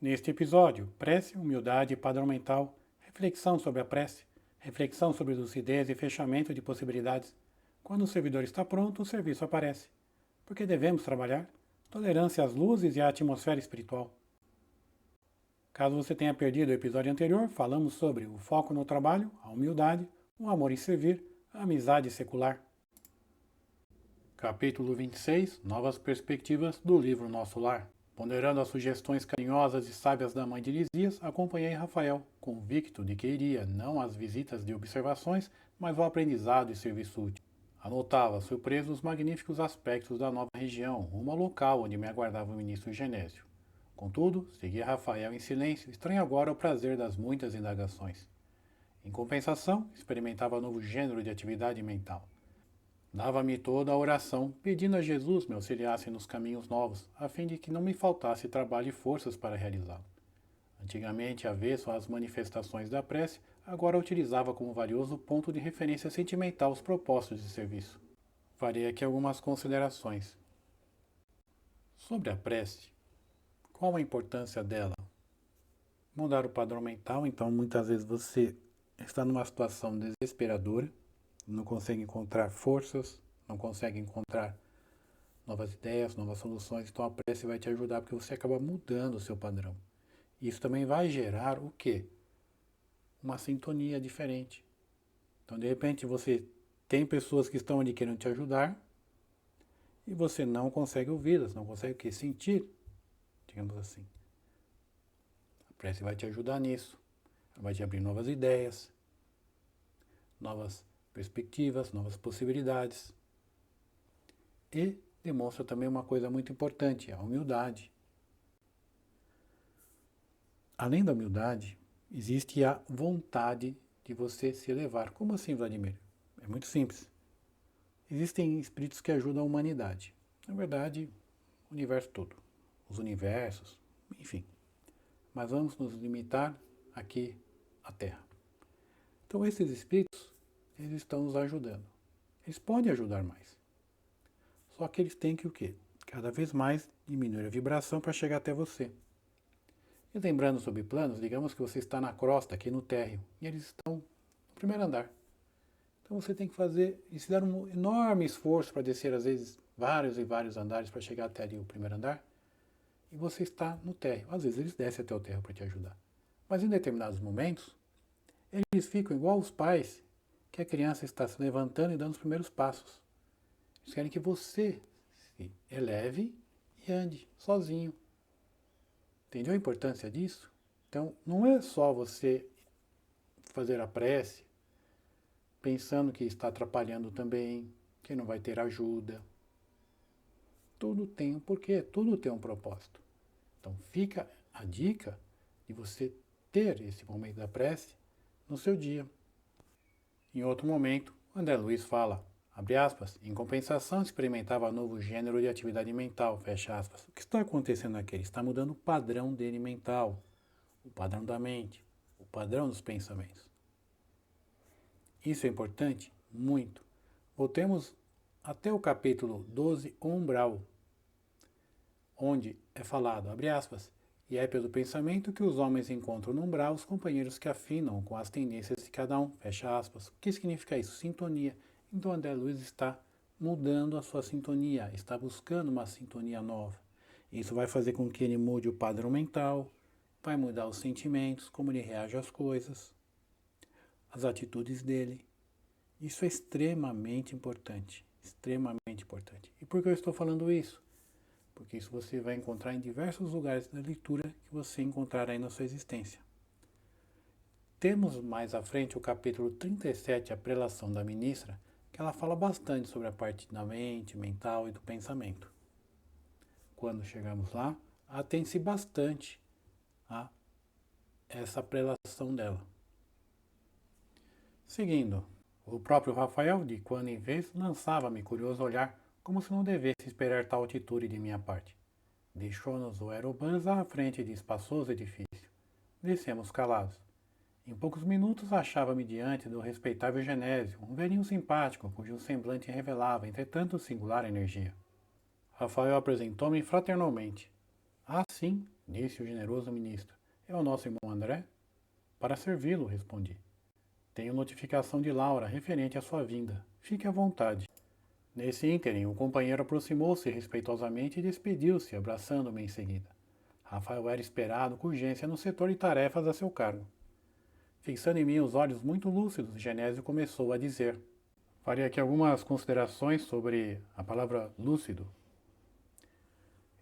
Neste episódio, prece, humildade e padrão mental, reflexão sobre a prece, reflexão sobre lucidez e fechamento de possibilidades. Quando o servidor está pronto, o serviço aparece. Porque devemos trabalhar? Tolerância às luzes e à atmosfera espiritual. Caso você tenha perdido o episódio anterior, falamos sobre o foco no trabalho, a humildade, o amor em servir, a amizade secular. Capítulo 26. Novas perspectivas do livro Nosso Lar. Ponderando as sugestões carinhosas e sábias da mãe de Lisias, acompanhei Rafael, convicto de que iria não às visitas de observações, mas ao aprendizado e serviço útil. Anotava, surpreso, os magníficos aspectos da nova região, rumo ao local onde me aguardava o ministro Genésio. Contudo, seguia Rafael em silêncio, estranho agora o prazer das muitas indagações. Em compensação, experimentava novo gênero de atividade mental. Dava-me toda a oração, pedindo a Jesus me auxiliasse nos caminhos novos, a fim de que não me faltasse trabalho e forças para realizá-lo. Antigamente, avesso às manifestações da prece, agora utilizava como valioso ponto de referência sentimental os propósitos de serviço. Farei aqui algumas considerações. Sobre a prece, qual a importância dela? Mudar o padrão mental, então muitas vezes você está numa situação desesperadora, não consegue encontrar forças, não consegue encontrar novas ideias, novas soluções, então a prece vai te ajudar porque você acaba mudando o seu padrão. Isso também vai gerar o quê? Uma sintonia diferente. Então, de repente, você tem pessoas que estão ali querendo te ajudar e você não consegue ouvi-las, não consegue o quê? Sentir, digamos assim. A prece vai te ajudar nisso. Ela vai te abrir novas ideias, novas perspectivas, novas possibilidades. E demonstra também uma coisa muito importante, a humildade. Além da humildade, existe a vontade de você se elevar. Como assim, Vladimir? É muito simples. Existem espíritos que ajudam a humanidade. Na verdade, o universo todo. Os universos, enfim. Mas vamos nos limitar aqui à Terra. Então, esses espíritos, eles estão nos ajudando. Eles podem ajudar mais. Só que eles têm que o quê? Cada vez mais diminuir a vibração para chegar até você. E lembrando sobre planos, digamos que você está na crosta, aqui no térreo, e eles estão no primeiro andar. Então você tem que fazer, e se dar um enorme esforço para descer, às vezes, vários e vários andares para chegar até ali o primeiro andar, e você está no térreo. Às vezes eles descem até o térreo para te ajudar. Mas em determinados momentos, eles ficam igual os pais, que a criança está se levantando e dando os primeiros passos. Eles querem que você se eleve e ande sozinho. Entendeu a importância disso? Então, não é só você fazer a prece pensando que está atrapalhando também, que não vai ter ajuda. Tudo tem um porquê, tudo tem um propósito. Então, fica a dica de você ter esse momento da prece no seu dia. Em outro momento, André Luiz fala, abre aspas, em compensação experimentava novo gênero de atividade mental, fecha aspas. O que está acontecendo aqui? Ele está mudando o padrão dele mental, o padrão da mente, o padrão dos pensamentos. Isso é importante? Muito. Voltemos até o capítulo 12, umbral, onde é falado, abre aspas, e é pelo pensamento que os homens encontram no umbral os companheiros que afinam com as tendências de cada um, fecha aspas. O que significa isso? Sintonia. Então André Luiz está mudando a sua sintonia, está buscando uma sintonia nova. Isso vai fazer com que ele mude o padrão mental, vai mudar os sentimentos, como ele reage às coisas, as atitudes dele. Isso é extremamente importante, extremamente importante. E por que eu estou falando isso? Porque isso você vai encontrar em diversos lugares da leitura que você encontrará aí na sua existência. Temos mais à frente o capítulo 37, a prelação da ministra, que ela fala bastante sobre a parte da mente, mental e do pensamento. Quando chegamos lá, atém-se bastante a essa prelação dela. Seguindo, o próprio Rafael, de quando em vez, lançava-me curioso olhar, como se não devesse esperar tal atitude de minha parte. Deixou-nos o aerobus à frente de espaçoso edifício. Descemos calados. Em poucos minutos achava-me diante do respeitável Genésio, um velhinho simpático, cujo semblante revelava, entretanto, singular energia. Rafael apresentou-me fraternalmente. Ah, sim, disse o generoso ministro. É o nosso irmão André? Para servi-lo, respondi. Tenho notificação de Laura referente à sua vinda. Fique à vontade. Nesse ínterim, o companheiro aproximou-se respeitosamente e despediu-se, abraçando-me em seguida. Rafael era esperado com urgência no setor de tarefas a seu cargo. Fixando em mim os olhos muito lúcidos, Genésio começou a dizer: farei aqui algumas considerações sobre a palavra lúcido.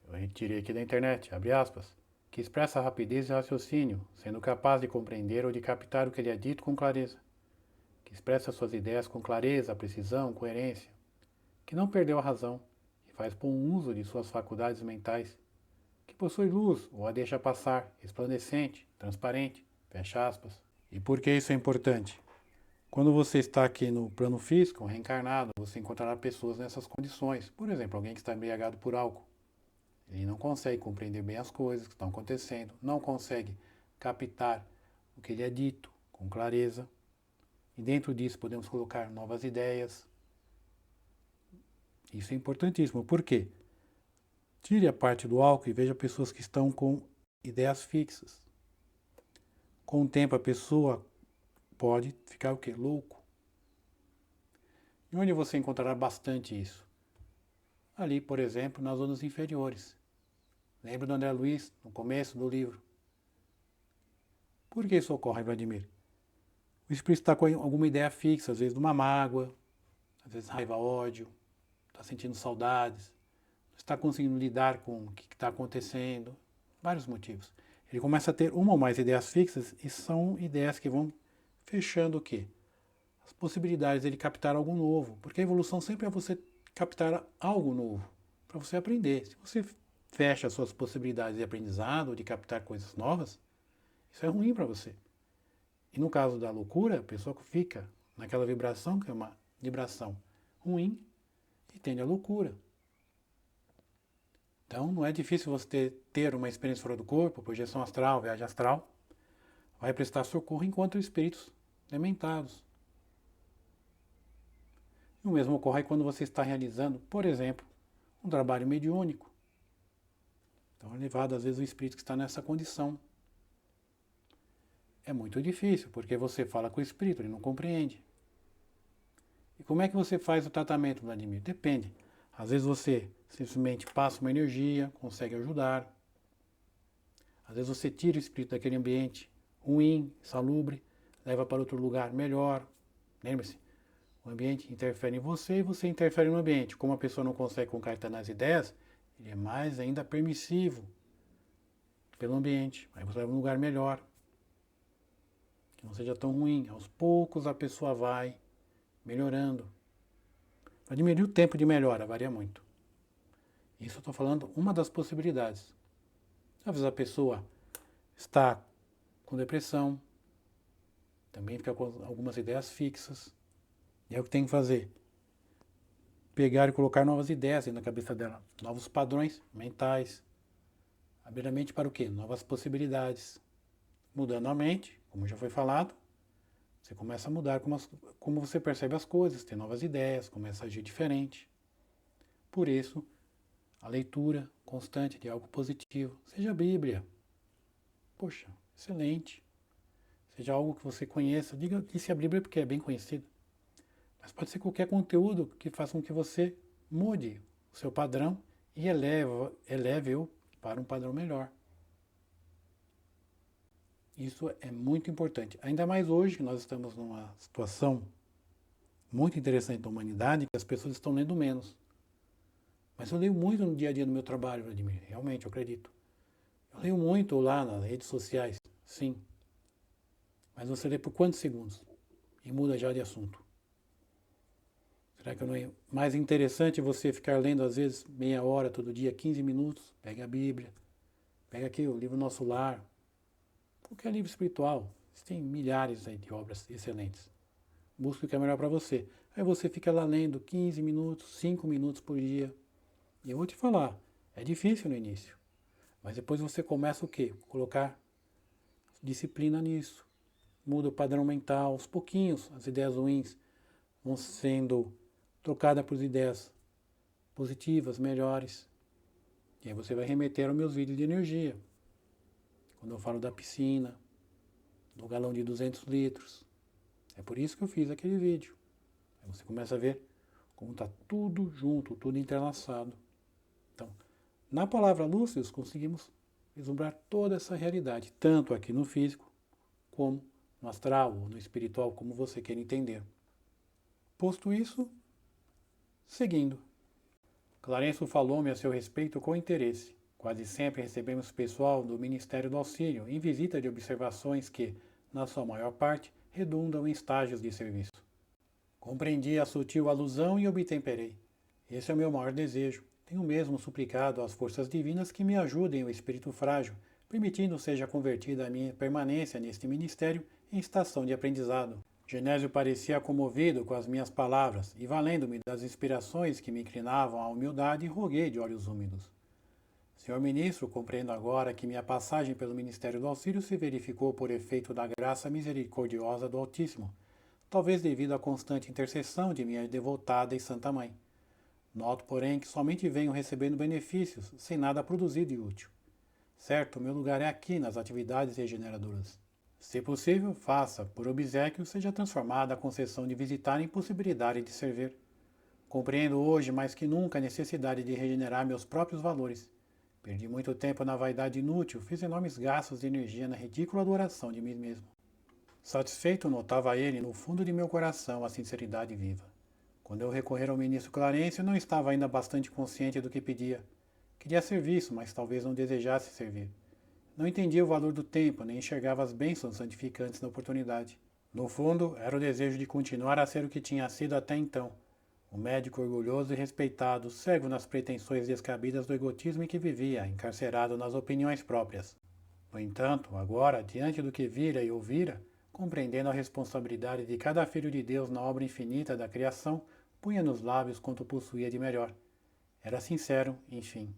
Eu retirei aqui da internet, abre aspas, que expressa rapidez e raciocínio, sendo capaz de compreender ou de captar o que lhe é dito com clareza, que expressa suas ideias com clareza, precisão, coerência, que não perdeu a razão, que faz bom uso de suas faculdades mentais, que possui luz ou a deixa passar, resplandecente, transparente, fecha aspas. E por que isso é importante? Quando você está aqui no plano físico, reencarnado, você encontrará pessoas nessas condições. Por exemplo, alguém que está embriagado por álcool. Ele não consegue compreender bem as coisas que estão acontecendo, não consegue captar o que lhe é dito com clareza. E dentro disso podemos colocar novas ideias. Isso é importantíssimo. Por quê? Tire a parte do álcool e veja pessoas que estão com ideias fixas. Com o tempo a pessoa pode ficar o quê? Louco. E onde você encontrará bastante isso? Ali, por exemplo, nas zonas inferiores. Lembra do André Luiz, no começo do livro. Por que isso ocorre, Vladimir? O espírito está com alguma ideia fixa, às vezes de uma mágoa, às vezes raiva, ódio, está sentindo saudades, não está conseguindo lidar com o que está acontecendo, vários motivos. Ele começa a ter uma ou mais ideias fixas e são ideias que vão fechando o quê? As possibilidades dele captar algo novo, porque a evolução sempre é você captar algo novo, para você aprender. Se você fecha as suas possibilidades de aprendizado, de captar coisas novas, isso é ruim para você. E no caso da loucura, a pessoa fica naquela vibração, que é uma vibração ruim, e tende à loucura. Então não é difícil você ter uma experiência fora do corpo, projeção astral, viagem astral, vai prestar socorro enquanto espíritos dementados. E o mesmo ocorre quando você está realizando, por exemplo, um trabalho mediúnico. Então é levado às vezes o espírito que está nessa condição. É muito difícil, porque você fala com o espírito, ele não compreende. E como é que você faz o tratamento, Vladimir? Depende. Às vezes você simplesmente passa uma energia, consegue ajudar. Às vezes você tira o espírito daquele ambiente ruim, salubre, leva para outro lugar melhor. Lembre-se, o ambiente interfere em você e você interfere no ambiente. Como a pessoa não consegue concatenar as ideias, ele é mais ainda permissivo pelo ambiente. Aí você leva para um lugar melhor, que não seja tão ruim. Aos poucos a pessoa vai melhorando. Para diminuir o tempo de melhora, varia muito. Isso eu estou falando uma das possibilidades. Às vezes a pessoa está com depressão, também fica com algumas ideias fixas. E é o que tem que fazer. Pegar e colocar novas ideias na cabeça dela, novos padrões mentais. Abrir a mente para o quê? Novas possibilidades. Mudando a mente, como já foi falado, você começa a mudar como você percebe as coisas, tem novas ideias, começa a agir diferente. Por isso, a leitura constante de algo positivo, seja a Bíblia. Poxa, excelente. Seja algo que você conheça, disse a Bíblia porque é bem conhecida. Mas pode ser qualquer conteúdo que faça com que você mude o seu padrão e eleve-o para um padrão melhor. Isso é muito importante. Ainda mais hoje que nós estamos numa situação muito interessante da humanidade, que as pessoas estão lendo menos. Mas eu leio muito no dia a dia do meu trabalho, Vladimir. Realmente, eu acredito. Eu leio muito lá nas redes sociais, sim. Mas você lê por quantos segundos? E muda já de assunto. Será que não é mais interessante você ficar lendo, às vezes, meia hora todo dia, 15 minutos? Pega a Bíblia, pega aqui o livro Nosso Lar, qualquer livro espiritual. Tem milhares aí de obras excelentes. Busque o que é melhor para você. Aí você fica lá lendo 15 minutos, 5 minutos por dia. E eu vou te falar, é difícil no início. Mas depois você começa o quê? Colocar disciplina nisso. Muda o padrão mental, aos pouquinhos, as ideias ruins vão sendo trocadas por ideias positivas, melhores. E aí você vai remeter aos meus vídeos de energia. Quando eu falo da piscina, do galão de 200 litros. É por isso que eu fiz aquele vídeo. Aí você começa a ver como está tudo junto, tudo entrelaçado. Então, na palavra lúcidos, conseguimos vislumbrar toda essa realidade, tanto aqui no físico, como no astral ou no espiritual, como você queira entender. Posto isso, seguindo. Clarencio falou-me a seu respeito com interesse. Quase sempre recebemos pessoal do Ministério do Auxílio em visita de observações que, na sua maior parte, redundam em estágios de serviço. Compreendi a sutil alusão e obtemperei. Esse é o meu maior desejo. Tenho mesmo suplicado às forças divinas que me ajudem o espírito frágil, permitindo seja convertida a minha permanência neste ministério em estação de aprendizado. Genésio parecia comovido com as minhas palavras e, valendo-me das inspirações que me inclinavam à humildade, roguei de olhos úmidos. Senhor Ministro, compreendo agora que minha passagem pelo Ministério do Auxílio se verificou por efeito da graça misericordiosa do Altíssimo, talvez devido à constante intercessão de minha devotada e Santa Mãe. Noto, porém, que somente venho recebendo benefícios, sem nada produzir de útil. Certo, meu lugar é aqui, nas atividades regeneradoras. Se possível, faça, por obséquio, seja transformada a concessão de visitar em possibilidade de servir. Compreendo hoje mais que nunca a necessidade de regenerar meus próprios valores. Perdi muito tempo na vaidade inútil, fiz enormes gastos de energia na ridícula adoração de mim mesmo. Satisfeito, notava ele no fundo de meu coração a sinceridade viva. Quando eu recorrer ao ministro Clarencio, não estava ainda bastante consciente do que pedia. Queria serviço, mas talvez não desejasse servir. Não entendia o valor do tempo, nem enxergava as bênçãos santificantes da oportunidade. No fundo, era o desejo de continuar a ser o que tinha sido até então. Um médico orgulhoso e respeitado, cego nas pretensões descabidas do egotismo em que vivia, encarcerado nas opiniões próprias. No entanto, agora, diante do que vira e ouvira, compreendendo a responsabilidade de cada filho de Deus na obra infinita da criação, punha nos lábios quanto possuía de melhor. Era sincero, enfim.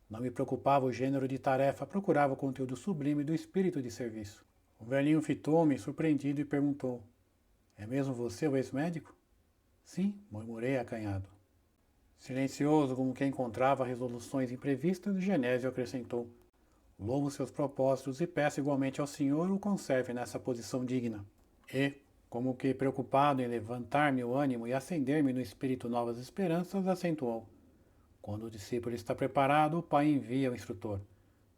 Não me preocupava o gênero de tarefa, procurava o conteúdo sublime do espírito de serviço. O velhinho fitou-me, surpreendido, e perguntou: É mesmo você o ex-médico? Sim, murmurei acanhado. Silencioso, como quem encontrava resoluções imprevistas, Genésio acrescentou: Louvo seus propósitos e peço igualmente ao Senhor o conserve nessa posição digna. E, como que preocupado em levantar-me o ânimo e acender-me no espírito novas esperanças, acentuou: Quando o discípulo está preparado, o Pai envia o instrutor.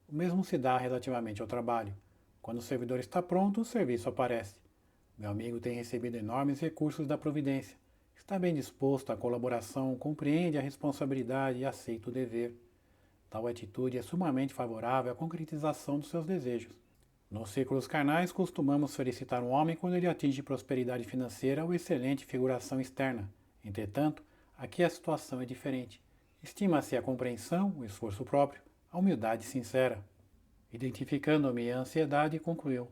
O mesmo se dá relativamente ao trabalho. Quando o servidor está pronto, o serviço aparece. Meu amigo tem recebido enormes recursos da providência. Está bem disposto à colaboração, compreende a responsabilidade e aceita o dever. Tal atitude é sumamente favorável à concretização dos seus desejos. Nos círculos carnais, costumamos felicitar um homem quando ele atinge prosperidade financeira ou excelente figuração externa. Entretanto, aqui a situação é diferente. Estima-se a compreensão, o esforço próprio, a humildade sincera. Identificando-me a ansiedade, concluiu: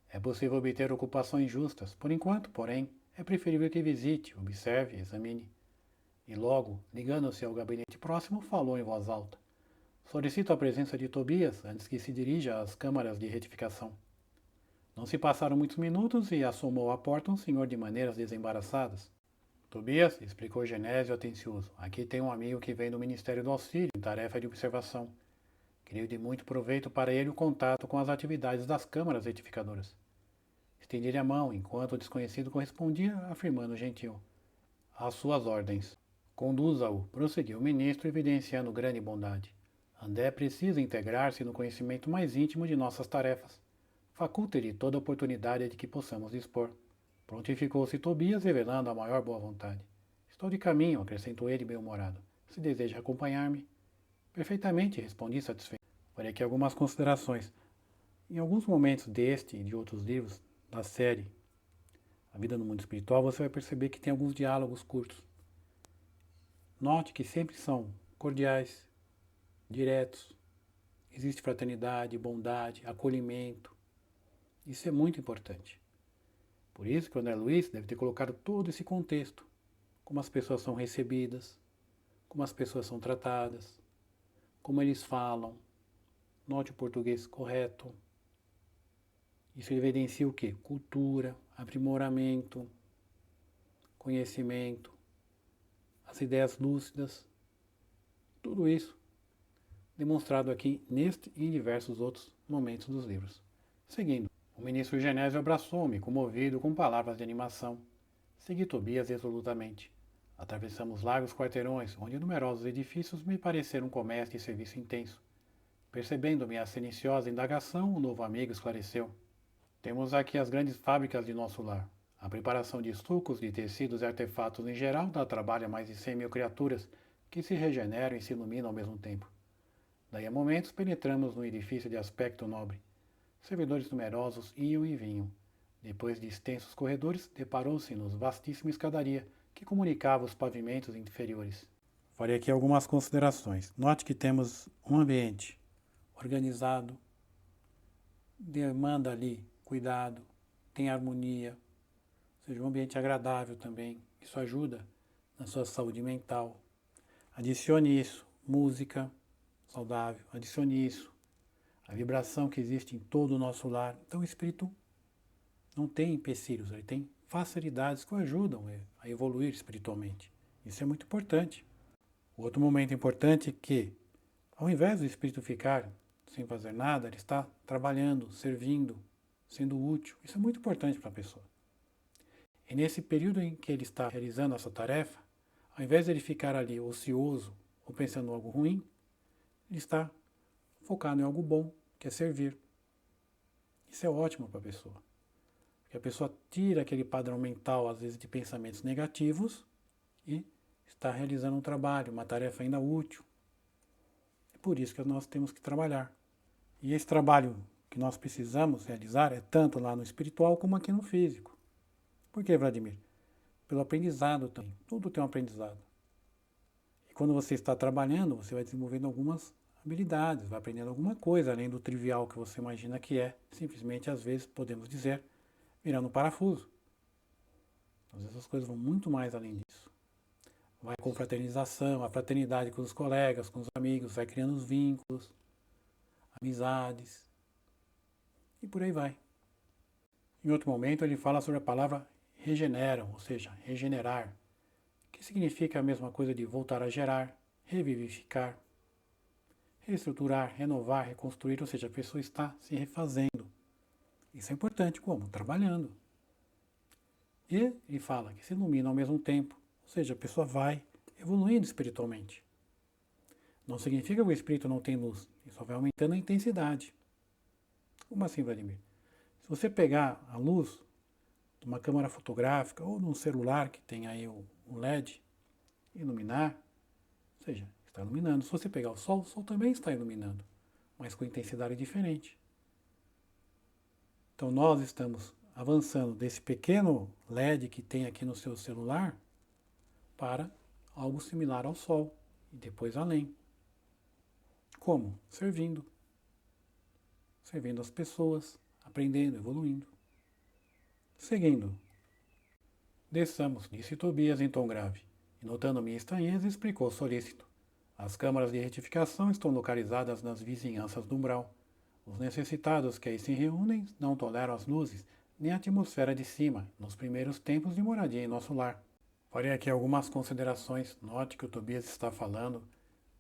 É possível obter ocupações justas. Por enquanto, porém, é preferível que visite, observe, examine. E logo, ligando-se ao gabinete próximo, falou em voz alta: Solicito a presença de Tobias antes que se dirija às câmaras de retificação. Não se passaram muitos minutos e assomou à porta um senhor de maneiras desembaraçadas. Tobias, explicou Genésio atencioso, aqui tem um amigo que vem do Ministério do Auxílio em tarefa de observação. Creio de muito proveito para ele o contato com as atividades das câmaras retificadoras. Estendi-lhe a mão, enquanto o desconhecido correspondia, afirmando gentil: Às suas ordens. Conduza-o, prosseguiu o ministro, evidenciando grande bondade. André precisa integrar-se no conhecimento mais íntimo de nossas tarefas. Faculte-lhe toda a oportunidade de que possamos dispor. Prontificou-se Tobias, revelando a maior boa vontade. Estou de caminho, acrescentou ele bem-humorado. Se deseja acompanhar-me? Perfeitamente, respondi satisfeito. Farei aqui algumas considerações. Em alguns momentos deste e de outros livros da série A Vida no Mundo Espiritual, você vai perceber que tem alguns diálogos curtos. Note que sempre são cordiais, diretos. Existe fraternidade, bondade, acolhimento. Isso é muito importante. Por isso que o André Luiz deve ter colocado todo esse contexto. Como as pessoas são recebidas, como as pessoas são tratadas, como eles falam. Note o português correto. Isso evidencia o quê? Cultura, aprimoramento, conhecimento, as ideias lúcidas. Tudo isso demonstrado aqui neste e em diversos outros momentos dos livros. Seguindo, o ministro Genésio abraçou-me, comovido, com palavras de animação. Segui Tobias resolutamente. Atravessamos largos quarteirões, onde numerosos edifícios me pareceram comércio e serviço intenso. Percebendo minha silenciosa indagação, o novo amigo esclareceu. Temos aqui as grandes fábricas de nosso lar. A preparação de estucos, de tecidos e artefatos em geral dá trabalho a mais de 100 mil criaturas, que se regeneram e se iluminam ao mesmo tempo. Daí a momentos penetramos num edifício de aspecto nobre. Servidores numerosos iam e vinham. Depois de extensos corredores, deparou-se-nos vastíssima escadaria que comunicava os pavimentos inferiores. Farei aqui algumas considerações. Note que temos um ambiente organizado, demanda ali cuidado, tem harmonia, ou seja, um ambiente agradável também. Isso ajuda na sua saúde mental. Adicione isso, música saudável, adicione isso, a vibração que existe em todo o nosso lar. Então o espírito não tem empecilhos, ele tem facilidades que o ajudam a evoluir espiritualmente. Isso é muito importante. O outro momento importante é que, ao invés do espírito ficar sem fazer nada, ele está trabalhando, servindo, sendo útil. Isso é muito importante para a pessoa. E nesse período em que ele está realizando essa tarefa, ao invés de ele ficar ali ocioso ou pensando em algo ruim, ele está focado em algo bom, que é servir. Isso é ótimo para a pessoa. Porque a pessoa tira aquele padrão mental, às vezes, de pensamentos negativos e está realizando um trabalho, uma tarefa ainda útil. É por isso que nós temos que trabalhar. E esse trabalho que nós precisamos realizar é tanto lá no espiritual como aqui no físico. Por que, Vladimir? Pelo aprendizado também. Tudo tem um aprendizado. E quando você está trabalhando, você vai desenvolvendo algumas habilidades, vai aprendendo alguma coisa, além do trivial que você imagina que é. Simplesmente, às vezes, podemos dizer, virando um parafuso. Às vezes as coisas vão muito mais além disso. Vai com fraternização, a fraternidade com os colegas, com os amigos, vai criando os vínculos, amizades, e por aí vai. Em outro momento ele fala sobre a palavra regeneram, ou seja, regenerar, que significa a mesma coisa de voltar a gerar, revivificar, reestruturar, renovar, reconstruir, ou seja, a pessoa está se refazendo. Isso é importante, como? Trabalhando. E ele fala que se ilumina ao mesmo tempo, ou seja, a pessoa vai evoluindo espiritualmente. Não significa que o espírito não tem luz, ele só vai aumentando a intensidade. Como assim, Vladimir? Se você pegar a luz de uma câmera fotográfica ou de um celular que tem aí o LED, iluminar, ou seja, está iluminando. Se você pegar o sol também está iluminando, mas com intensidade diferente. Então nós estamos avançando desse pequeno LED que tem aqui no seu celular para algo similar ao sol e depois além. Como? Servindo. Servindo as pessoas, aprendendo, evoluindo. Seguindo. Desçamos, disse Tobias em tom grave, e notando minha estranheza, explicou solícito. As câmaras de retificação estão localizadas nas vizinhanças do umbral. Os necessitados que aí se reúnem não toleram as luzes, nem a atmosfera de cima, nos primeiros tempos de moradia em nosso lar. Farei aqui algumas considerações. Note que o Tobias está falando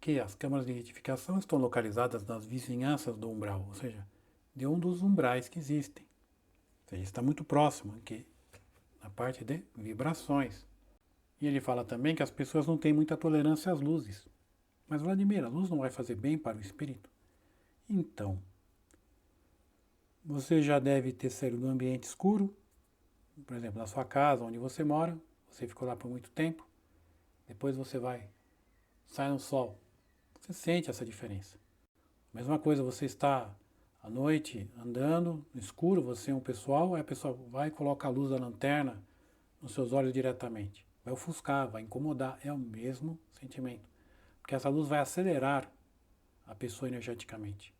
que as câmaras de retificação estão localizadas nas vizinhanças do umbral, ou seja, de um dos umbrais que existem. Ou seja, está muito próximo aqui, na parte de vibrações. E ele fala também que as pessoas não têm muita tolerância às luzes. Mas, Vladimir, a luz não vai fazer bem para o espírito? Então, você já deve ter saído do ambiente escuro, por exemplo, na sua casa, onde você mora, você ficou lá por muito tempo, depois você sai no sol. Você sente essa diferença. Mesma coisa, você está à noite andando no escuro, você é um pessoal, aí a pessoa vai e coloca a luz da lanterna nos seus olhos diretamente. Vai ofuscar, vai incomodar, é o mesmo sentimento. Porque essa luz vai acelerar a pessoa energeticamente.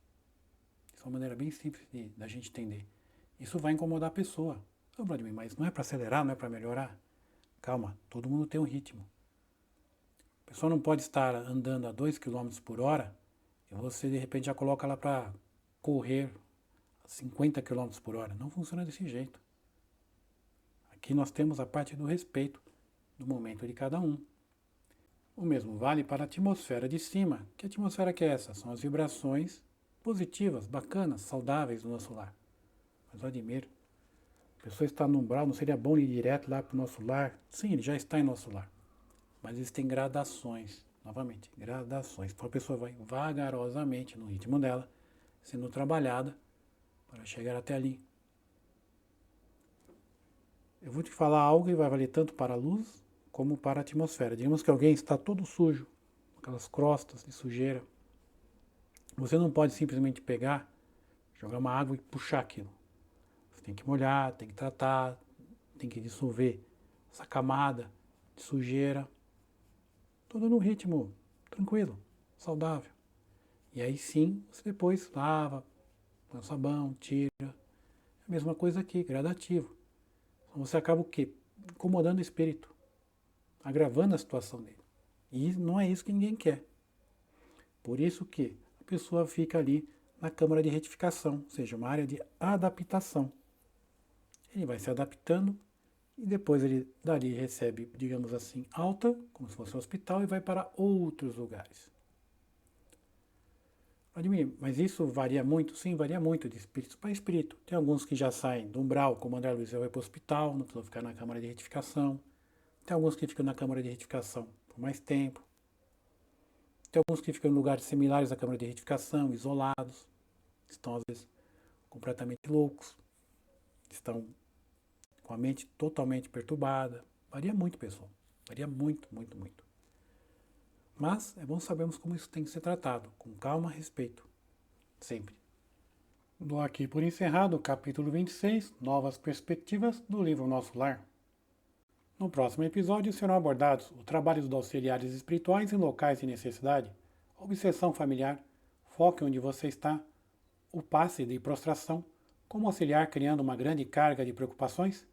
Isso é uma maneira bem simples da gente entender. Isso vai incomodar a pessoa. Ô, Vladimir, mas não é para acelerar, não é para melhorar? Calma, todo mundo tem um ritmo. A pessoa não pode estar andando a 2 km por hora e você de repente já coloca ela para correr a 50 km por hora. Não funciona desse jeito. Aqui nós temos a parte do respeito do momento de cada um. O mesmo vale para a atmosfera de cima. Que atmosfera que é essa? São as vibrações positivas, bacanas, saudáveis do nosso lar. Mas Vladimir, a pessoa está no umbral, não seria bom ir direto lá para o nosso lar? Sim, ele já está em nosso lar. Mas existem gradações, novamente, gradações. Então a pessoa vai vagarosamente, no ritmo dela, sendo trabalhada para chegar até ali. Eu vou te falar algo que vai valer tanto para a luz como para a atmosfera. Digamos que alguém está todo sujo, aquelas crostas de sujeira. Você não pode simplesmente pegar, jogar uma água e puxar aquilo. Você tem que molhar, tem que tratar, tem que dissolver essa camada de sujeira. Tudo num ritmo tranquilo, saudável. E aí sim, você depois lava, põe o sabão, tira. É a mesma coisa aqui, gradativo. Então você acaba o quê? Incomodando o espírito, agravando a situação dele. E não é isso que ninguém quer. Por isso que a pessoa fica ali na câmara de retificação, ou seja, uma área de adaptação. Ele vai se adaptando e depois ele dali recebe, digamos assim, alta, como se fosse um hospital, e vai para outros lugares. Admir, mas isso varia muito? Sim, varia muito de espírito para espírito. Tem alguns que já saem do umbral, como André Luiz, vai para o hospital, não precisa ficar na câmara de retificação. Tem alguns que ficam na câmara de retificação por mais tempo. Tem alguns que ficam em lugares similares à câmara de retificação, isolados. Estão, às vezes, completamente loucos. Estão com a mente totalmente perturbada. Varia muito, pessoal. Varia muito, muito, muito. Mas é bom sabermos como isso tem que ser tratado, com calma e respeito. Sempre. Dou aqui por encerrado o capítulo 26, Novas Perspectivas, do livro Nosso Lar. No próximo episódio serão abordados o trabalho dos auxiliares espirituais em locais de necessidade, obsessão familiar, foque onde você está, o passe de prostração, como auxiliar criando uma grande carga de preocupações